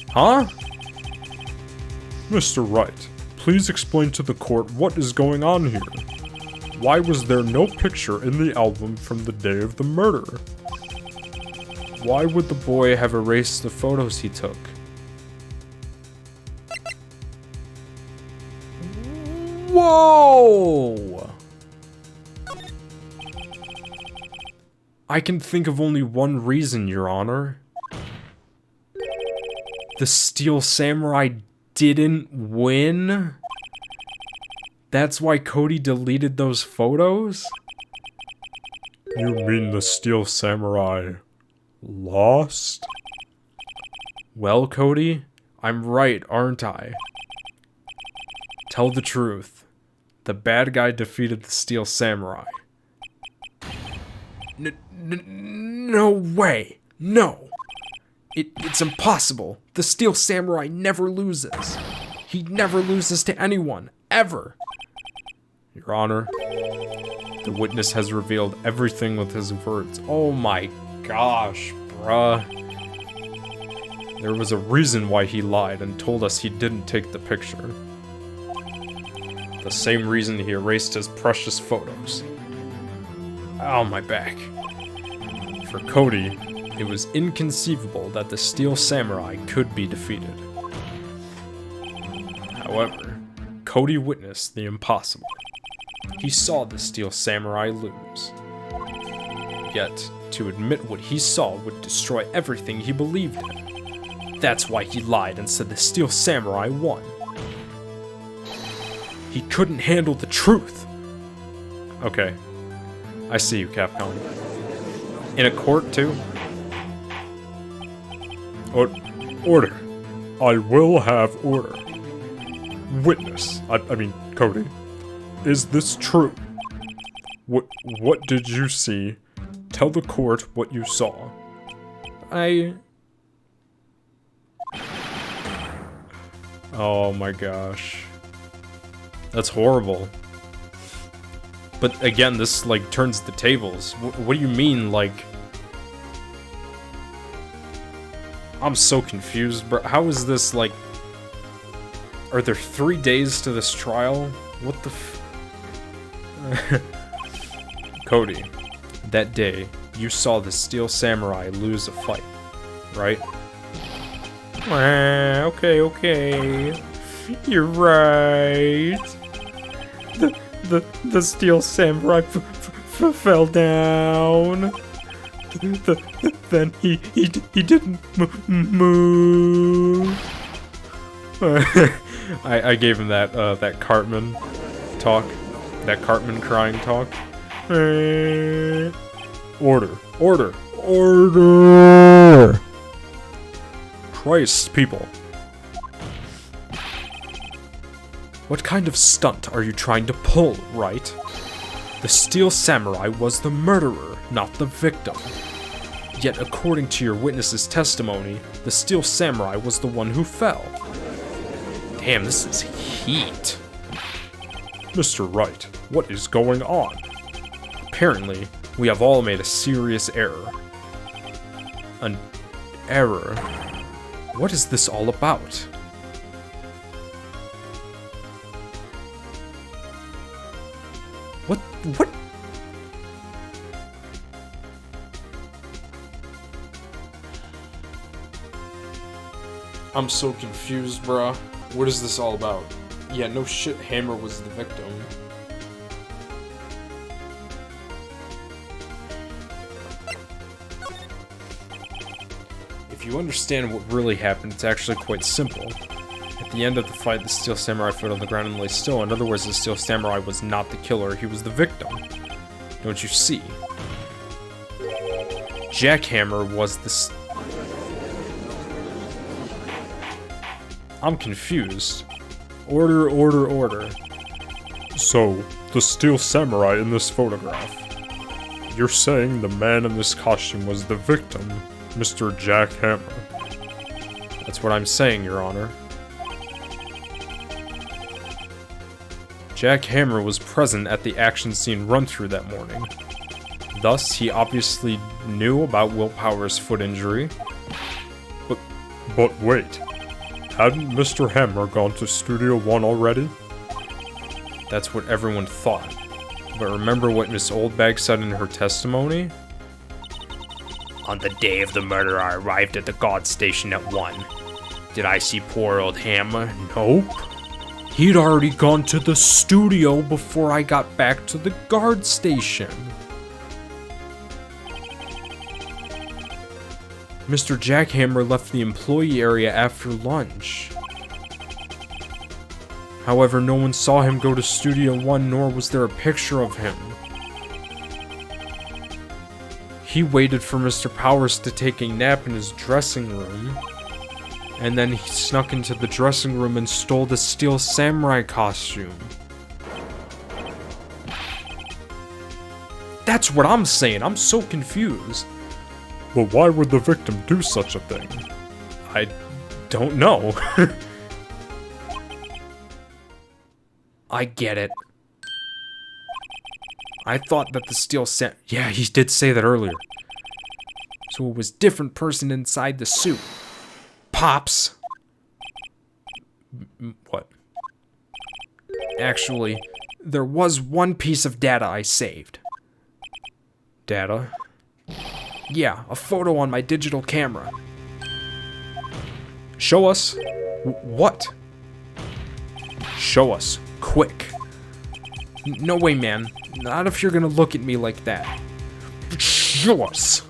Huh?
Mr. Wright, please explain to the court what is going on here. Why was there no picture in the album from the day of the murder?
Why would the boy have erased the photos he took? Whoa! I can think of only one reason, Your Honor. The Steel Samurai didn't win? That's why Cody deleted those photos?
You mean the Steel Samurai lost?
Well, Cody, I'm right, aren't I? Tell the truth. The bad guy defeated the Steel Samurai. No way! No! It's impossible! The Steel Samurai never loses! He never loses to anyone, ever! Your Honor, the witness has revealed everything with his words. Oh my gosh, bruh. There was a reason why he lied and told us he didn't take the picture. The same reason he erased his precious photos. Ow, my back. For Cody, it was inconceivable that the Steel Samurai could be defeated. However, Cody witnessed the impossible. He saw the Steel Samurai lose. Yet, to admit what he saw would destroy everything he believed in. That's why he lied and said the Steel Samurai won. He couldn't handle the truth. Okay. I see you, Capcom. In a court, too?
Order. I will have order. Witness. I mean, Cody. Is this true? What did you see? Tell the court what you saw.
Oh my gosh. That's horrible. But again, this, like, turns the tables. What do you mean, like... I'm so confused, bro. How is this, like... Are there 3 days to this trial? What the Cody, that day, you saw the Steel Samurai lose a fight, right? Okay. You're right. The Steel Samurai fell down. Then he didn't move. I gave him that Cartman talk, that Cartman crying talk. Order. Christ, people. What kind of stunt are you trying to pull, right? The Steel Samurai was the murderer, not the victim. Yet according to your witness's testimony, the Steel Samurai was the one who fell. Damn, this is heat.
Mr. Wright, what is going on?
Apparently, we have all made a serious error. An error? What is this all about? What? I'm so confused, bruh. What is this all about? Yeah, no shit, Hammer was the victim. If you understand what really happened, it's actually quite simple. At the end of the fight, the Steel Samurai fell on the ground and lay still. In other words, the Steel Samurai was not the killer, he was the victim. Don't you see? Jackhammer was the I'm confused. Order, order, order.
So, the Steel Samurai in this photograph. You're saying the man in this costume was the victim, Mr. Jackhammer.
That's what I'm saying, Your Honor. Jackhammer was present at the action scene run-through that morning. Thus, he obviously knew about Willpower's foot injury.
But wait. Hadn't Mr. Hammer gone to Studio 1 already?
That's what everyone thought. But remember what Miss Oldbag said in her testimony?
On the day of the murder, I arrived at the guard station at 1. Did I see poor old Hammer? Nope.
He'd already gone to the studio before I got back to the guard station. Mr. Jackhammer left the employee area after lunch. However, no one saw him go to Studio 1, nor was there a picture of him. He waited for Mr. Powers to take a nap in his dressing room, and then he snuck into the dressing room and stole the Steel Samurai costume. That's what I'm saying, I'm so confused.
But why would the victim do such a thing?
I don't know. I get it. I thought that the Steel Sam... Yeah, he did say that earlier. So it was different person inside the suit. Pops. What? Actually, there was one piece of data I saved. Data? Yeah, a photo on my digital camera. Show us. What? Show us. Quick. No way, man. Not if you're gonna look at me like that. Show us.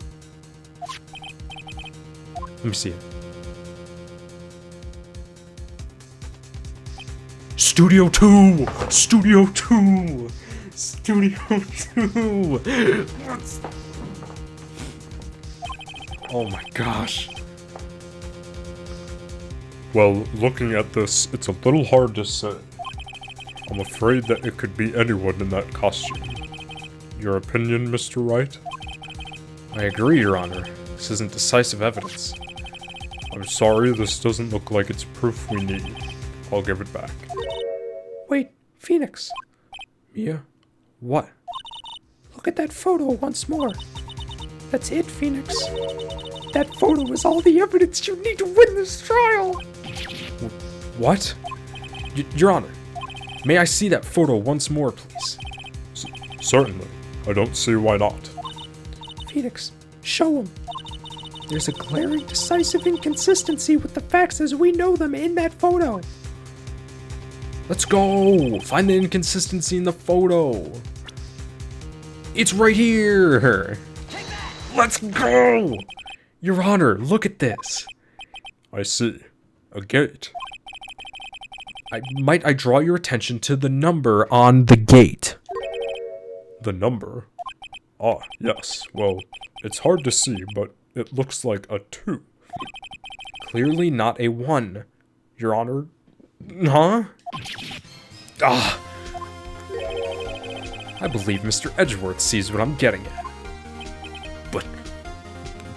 Let me see it. Studio 2! Studio 2! Studio 2! Oh my gosh.
Well, looking at this, it's a little hard to say. I'm afraid that it could be anyone in that costume. Your opinion, Mr. Wright?
I agree, Your Honor. This isn't decisive evidence.
I'm sorry, this doesn't look like it's proof we need. I'll give it back.
Wait, Phoenix.
Mia? What?
Look at that photo once more. That's it, Phoenix. That photo is all the evidence you need to win this trial.
What? Your Honor, may I see that photo once more, please?
Certainly. I don't see why not.
Phoenix, show him. There's a glaring, decisive inconsistency with the facts as we know them in that photo.
Let's go! Find the inconsistency in the photo. It's right here! Let's go! Your Honor, look at this.
I see. A gate.
Might I draw your attention to the number on the gate?
The number? Ah, yes. Well, it's hard to see, but it looks like a 2.
Clearly not a 1, Your Honor. Huh? Ah! I believe Mr. Edgeworth sees what I'm getting at.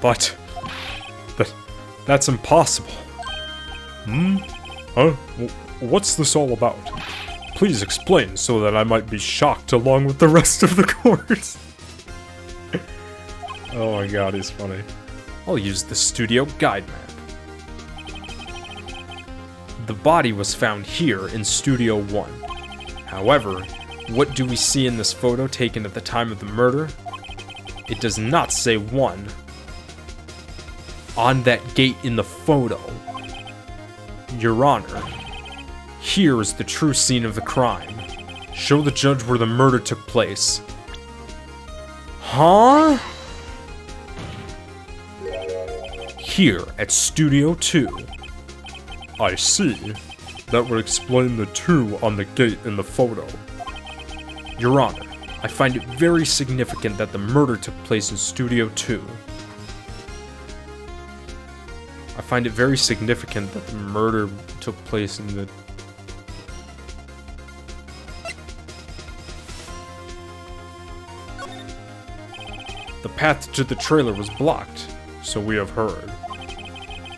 But... That's impossible.
Huh? What's this all about? Please explain so that I might be shocked along with the rest of the court.
Oh my god, he's funny. I'll use the studio guide map. The body was found here in Studio 1. However, what do we see in this photo taken at the time of the murder? It does not say 1 on that gate in the photo. Your Honor, here is the true scene of the crime. Show the judge where the murder took place. Huh? Here at Studio 2.
I see. That would explain the 2 on the gate in the photo.
Your Honor, I find it very significant that the murder took place in Studio 2. I find it very significant that the murder took place in the... The path to the trailer was blocked, so we have heard.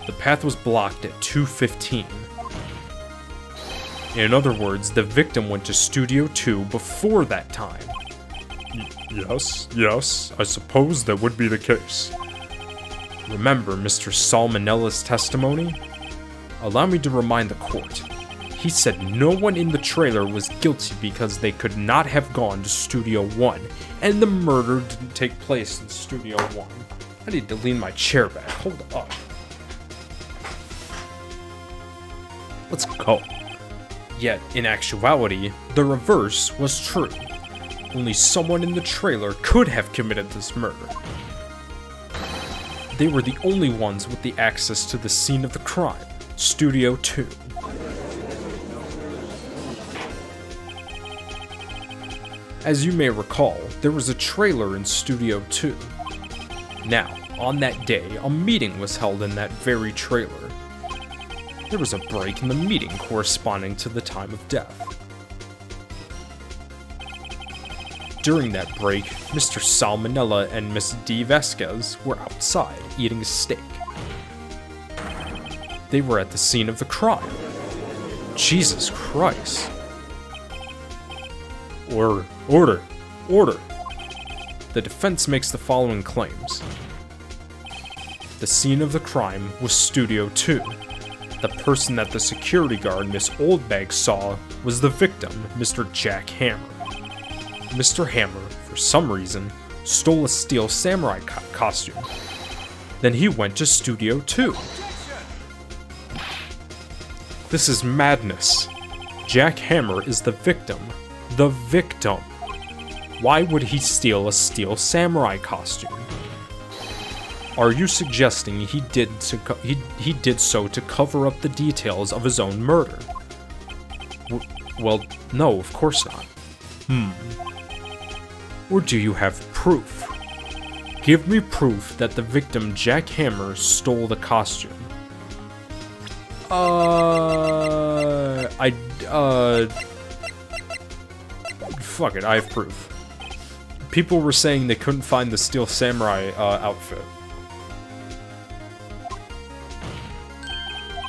The path was blocked at 2:15. In other words, the victim went to Studio 2 before that time.
Yes, I suppose that would be the case.
Remember Mr. Salmonella's testimony? Allow me to remind the court. He said no one in the trailer was guilty because they could not have gone to Studio 1, and the murder didn't take place in Studio 1. I need to lean my chair back. Hold up. Let's go. Yet, in actuality, the reverse was true. Only someone in the trailer could have committed this murder. They were the only ones with the access to the scene of the crime, Studio 2. As you may recall, there was a trailer in Studio 2. Now, on that day, a meeting was held in that very trailer. There was a break in the meeting corresponding to the time of death. During that break, Mr. Salmonella and Miss D. Vasquez were outside eating a steak. They were at the scene of the crime. Jesus Christ.
Order.
The defense makes the following claims. The scene of the crime was Studio 2. The person that the security guard, Miss Oldbag, saw was the victim, Mr. Jack Hammer. Mr. Hammer, for some reason, stole a steel samurai costume. Then he went to Studio 2. This is madness. Jack Hammer is the victim. The victim. Why would he steal a steel samurai costume? Are you suggesting he did so to cover up the details of his own murder? Well, no, of course not. Or do you have proof? Give me proof that the victim, Jack Hammer, stole the costume. Fuck it, I have proof. People were saying they couldn't find the Steel Samurai outfit.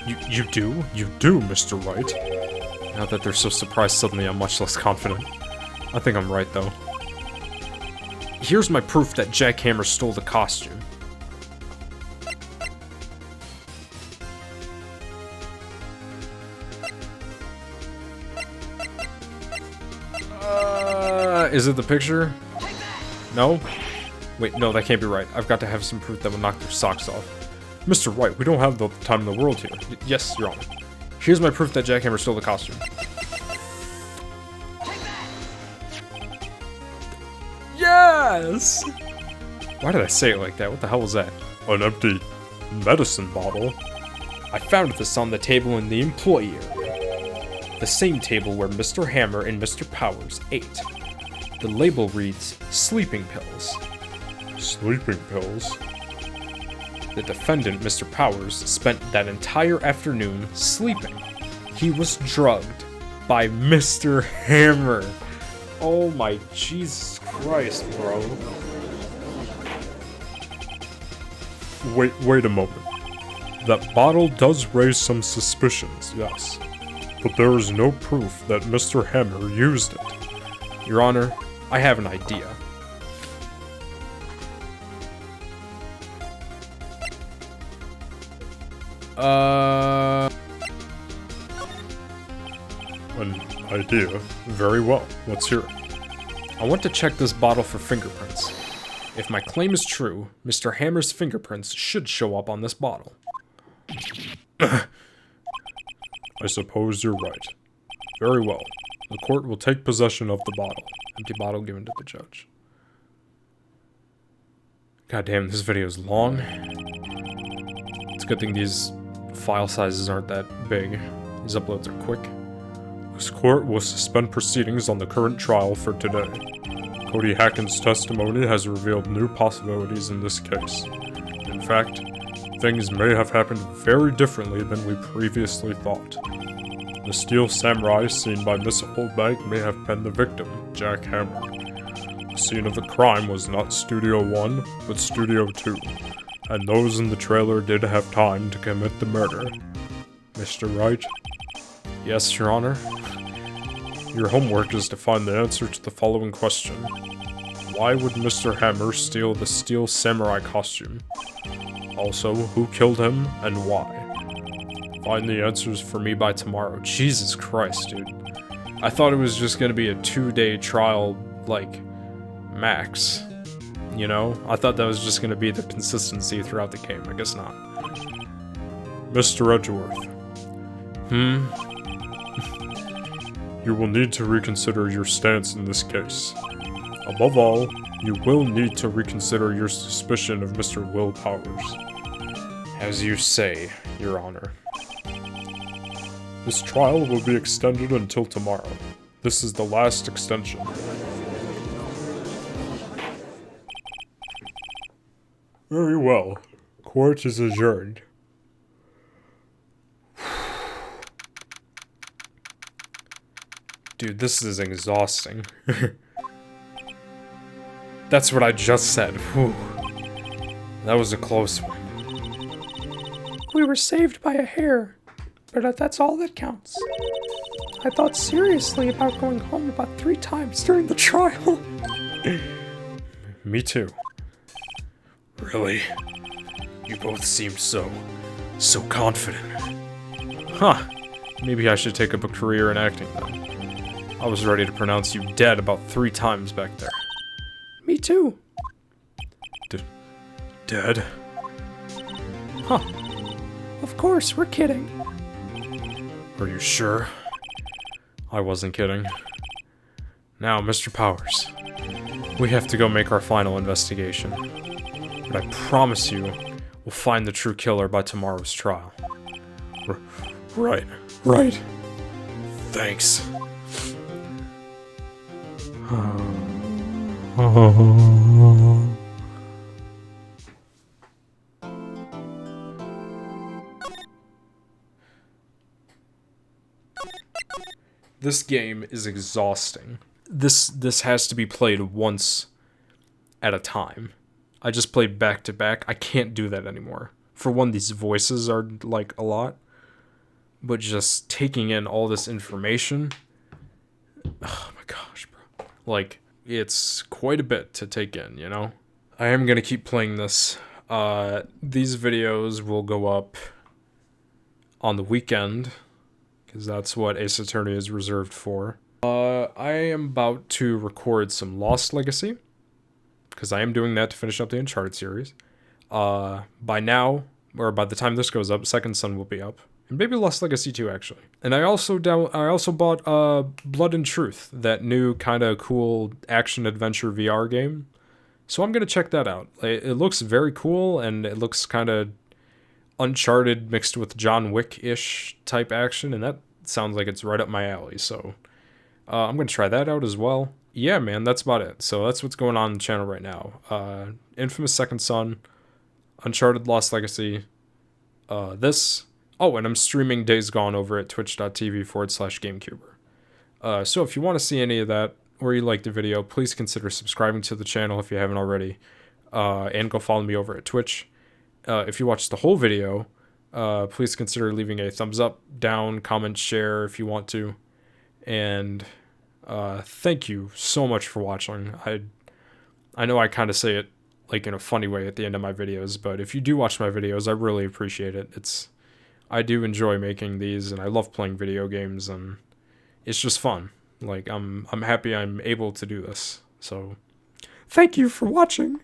You do? You do, Mr. Wright. Now that they're so surprised suddenly, I'm much less confident. I think I'm right, though. Here's my proof that Jack Hammer stole the costume. Is it the picture? No? Wait, no, that can't be right. I've got to have some proof that will knock their socks off.
Mr. Wright, we don't have the time in the world here.
Yes, Your Honor. Here's my proof that Jack Hammer stole the costume. Yes! Why did I say it like that? What the hell was that?
An empty medicine bottle.
I found this on the table in the employee area. The same table where Mr. Hammer and Mr. Powers ate. The label reads, sleeping pills.
Sleeping pills?
The defendant, Mr. Powers, spent that entire afternoon sleeping. He was drugged by Mr. Hammer. Oh my Jesus Christ, bro.
Wait a moment. That bottle does raise some suspicions, yes. But there is no proof that Mr. Hammer used it.
Your Honor, I have an idea.
An idea? Very well. Let's hear it.
I want to check this bottle for fingerprints. If my claim is true, Mr. Hammer's fingerprints should show up on this bottle.
I suppose you're right. Very well. The court will take possession of the bottle.
Empty bottle given to the judge. God damn, this video is long. It's a good thing these file sizes aren't that big. These uploads are quick.
This court will suspend proceedings on the current trial for today. Cody Hacken's testimony has revealed new possibilities in this case. In fact, things may have happened very differently than we previously thought. The steel samurai seen by Miss Oldbank may have been the victim, Jack Hammer. The scene of the crime was not Studio 1, but Studio 2, and those in the trailer did have time to commit the murder. Mr. Wright?
Yes, Your Honor.
Your homework is to find the answer to the following question. Why would Mr. Hammer steal the steel samurai costume? Also, who killed him and why? Find the answers for me by tomorrow.
Jesus Christ, dude. I thought it was just gonna be a 2-day trial, like, max. You know? I thought that was just gonna be the consistency throughout the game. I guess not.
Mr. Edgeworth. You will need to reconsider your stance in this case. Above all, you will need to reconsider your suspicion of Mr. Will Powers.
As you say, Your Honor.
This trial will be extended until tomorrow. This is the last extension. Very well. Court is adjourned.
Dude, this is exhausting. That's what I just said. Whew. That was a close one.
We were saved by a hair, but that's all that counts. I thought seriously about going home about 3 times during the trial.
Me too.
Really? You both seemed so confident.
Huh. Maybe I should take up a career in acting then. I was ready to pronounce you dead about 3 times back there.
Me too.
Dead?
Huh.
Of course, we're kidding.
Are you sure? I wasn't kidding. Now, Mr. Powers, we have to go make our final investigation. But I promise you, we'll find the true killer by tomorrow's trial.
Right. Thanks.
This game is exhausting. This has to be played once at a time. I just played back to back. I can't do that anymore. For one, these voices are like a lot. But just taking in all this information. Oh my gosh, bro. Like, it's quite a bit to take in, you know? I am gonna keep playing this. These videos will go up on the weekend, because that's what Ace Attorney is reserved for. I am about to record some Lost Legacy, because I am doing that to finish up the Uncharted series. By now, or by the time this goes up, Second Son will be up. And maybe Lost Legacy 2, actually. And I also bought Blood and Truth, that new kind of cool action-adventure VR game. So I'm going to check that out. It looks very cool, and it looks kind of Uncharted mixed with John Wick-ish type action, and that sounds like it's right up my alley. So I'm going to try that out as well. Yeah, man, that's about it. So that's what's going on the channel right now. Infamous Second Son, Uncharted Lost Legacy, this... Oh, and I'm streaming Days Gone over at twitch.tv/GameCuber. So if you want to see any of that, or you like the video, please consider subscribing to the channel if you haven't already. And go follow me over at Twitch. If you watched the whole video, please consider leaving a thumbs up, down, comment, share if you want to. And thank you so much for watching. I know I kind of say it like in a funny way at the end of my videos, but if you do watch my videos, I really appreciate it. I do enjoy making these, and I love playing video games, and it's just fun. Like, I'm happy I'm able to do this. So,
Thank you for watching.